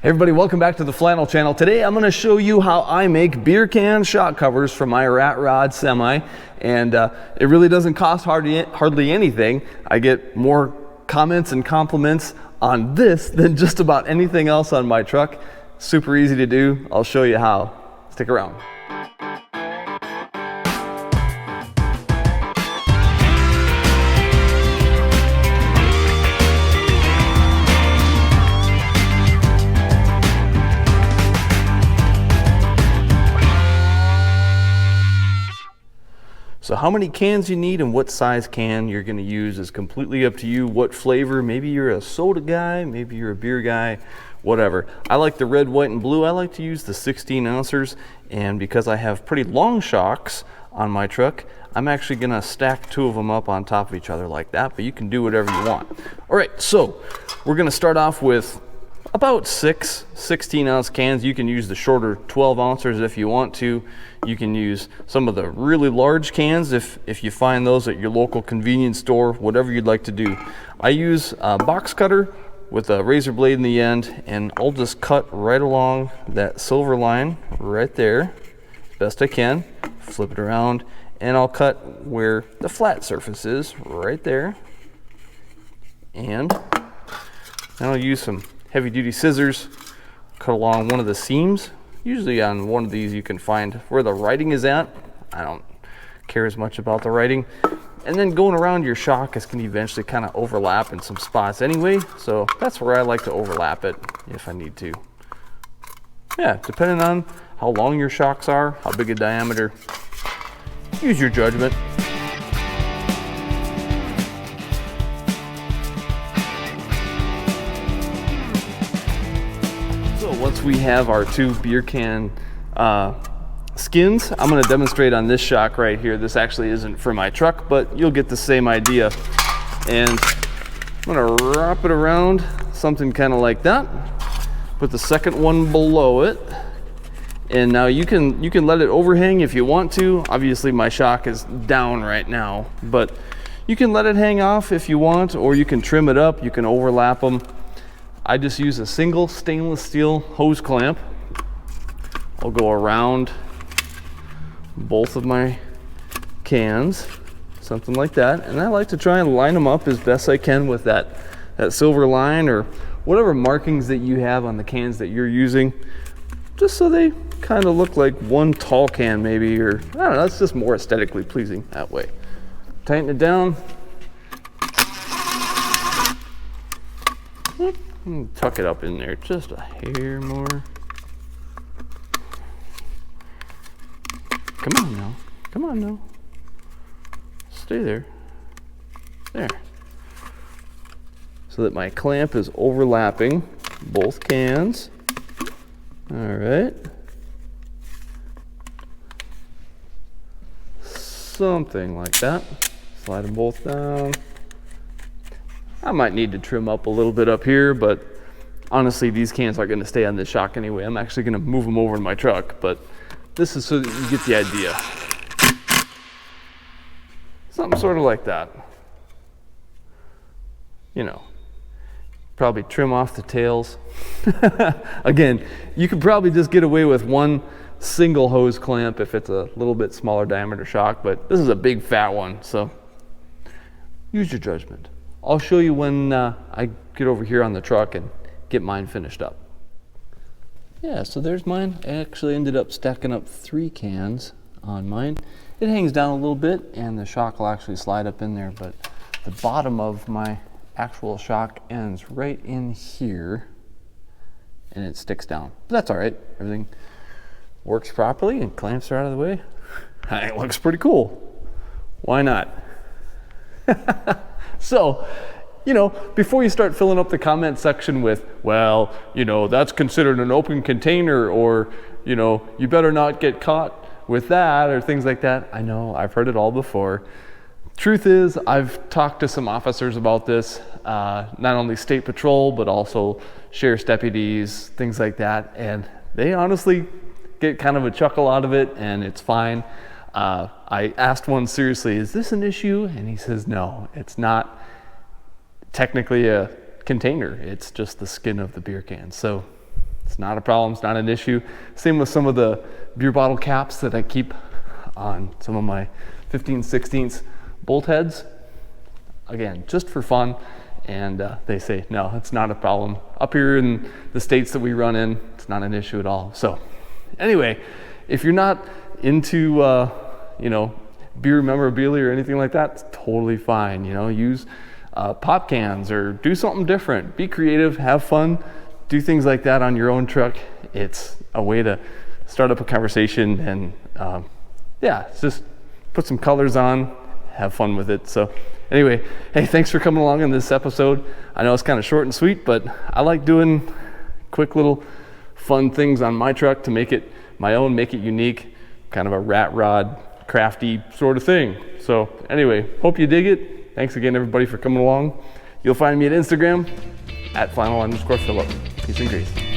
Everybody, welcome back to the Flannel Channel. Today I'm going to show you how I make beer can shock covers for my Rat Rod Semi, and it really doesn't cost hardly anything. I get more comments and compliments on this than just about anything else on my truck. Super easy to do. I'll show you how. Stick around. So how many cans you need and what size can you're going to use is completely up to you. What flavor, maybe you're a soda guy, maybe you're a beer guy, whatever. I like the red, white, and blue. I like to use the 16 ounces, and because I have pretty long shocks on my truck, I'm actually going to stack two of them up on top of each other like that, but you can do whatever you want. All right, so we're going to start off with about 6 16-ounce cans. You can use the shorter 12 ounces if you want to. You can use some of the really large cans if you find those at your local convenience store, whatever you'd like to do. I use a box cutter with a razor blade in the end, and I'll just cut right along that silver line right there as best I can. Flip it around, and I'll cut where the flat surface is right there. And then I'll use some heavy-duty scissors, cut along one of the seams. Usually on one of these you can find where the writing is at. I don't care as much about the writing. And then going around your shock is going to eventually kind of overlap in some spots anyway, so that's where I like to overlap it if I need to. Yeah, depending on how long your shocks are, how big a diameter, use your judgment. Once we have our two beer can skins, I'm going to demonstrate on this shock right here. This actually isn't for my truck, but you'll get the same idea. And I'm going to wrap it around something kind of like that. Put the second one below it. And now you can let it overhang if you want to. Obviously my shock is down right now, but you can let it hang off if you want, or you can trim it up. You can overlap them. I just use a single stainless steel hose clamp. I'll go around both of my cans, something like that. And I like to try and line them up as best I can with that silver line or whatever markings that you have on the cans that you're using, just so they kind of look like one tall can maybe, or I don't know, it's just more aesthetically pleasing that way. Tighten it down. Tuck it up in there just a hair more. Come on now. Come on now. Stay there. There. So that my clamp is overlapping both cans. All right. Something like that. Slide them both down. I might need to trim up a little bit up here, but honestly, these cans aren't going to stay on this shock anyway. I'm actually going to move them over in my truck, but this is so that you get the idea. Something sort of like that. You know, probably trim off the tails. Again, you could probably just get away with one single hose clamp if it's a little bit smaller diameter shock, but this is a big fat one, so use your judgment. I'll show you when I get over here on the truck and get mine finished up. Yeah, so there's mine. I actually ended up stacking up 3 cans on mine. It hangs down a little bit and the shock will actually slide up in there, but the bottom of my actual shock ends right in here and it sticks down. But that's all right. Everything works properly and clamps are out of the way. It looks pretty cool. Why not? So, you know, before you start filling up the comment section with, well, you know, that's considered an open container, or, you know, you better not get caught with that, or things like that. I know, I've heard it all before. Truth is, I've talked to some officers about this, not only state patrol, but also sheriff's deputies, things like that. And they honestly get kind of a chuckle out of it, and it's fine. I asked one seriously, is this an issue? And he says, no, it's not technically a container. It's just the skin of the beer can. So It's not a problem, it's not an issue. Same with some of the beer bottle caps that I keep on some of my 15/16 bolt heads. Again, just for fun. And they say, no, it's not a problem. Up here in the states that we run in, it's not an issue at all. So anyway, if you're not into, beer memorabilia or anything like that, it's totally fine. Use pop cans or do something different. Be creative, have fun, do things like that on your own truck. It's a way to start up a conversation and it's just put some colors on, have fun with it. So anyway, hey, thanks for coming along in this episode. I know it's kind of short and sweet, but I like doing quick little fun things on my truck to make it my own, make it unique, kind of a rat rod, crafty sort of thing. So anyway, hope you dig it. Thanks again, everybody, for coming along. You'll find me at Instagram at @final_Philip. Peace and grace.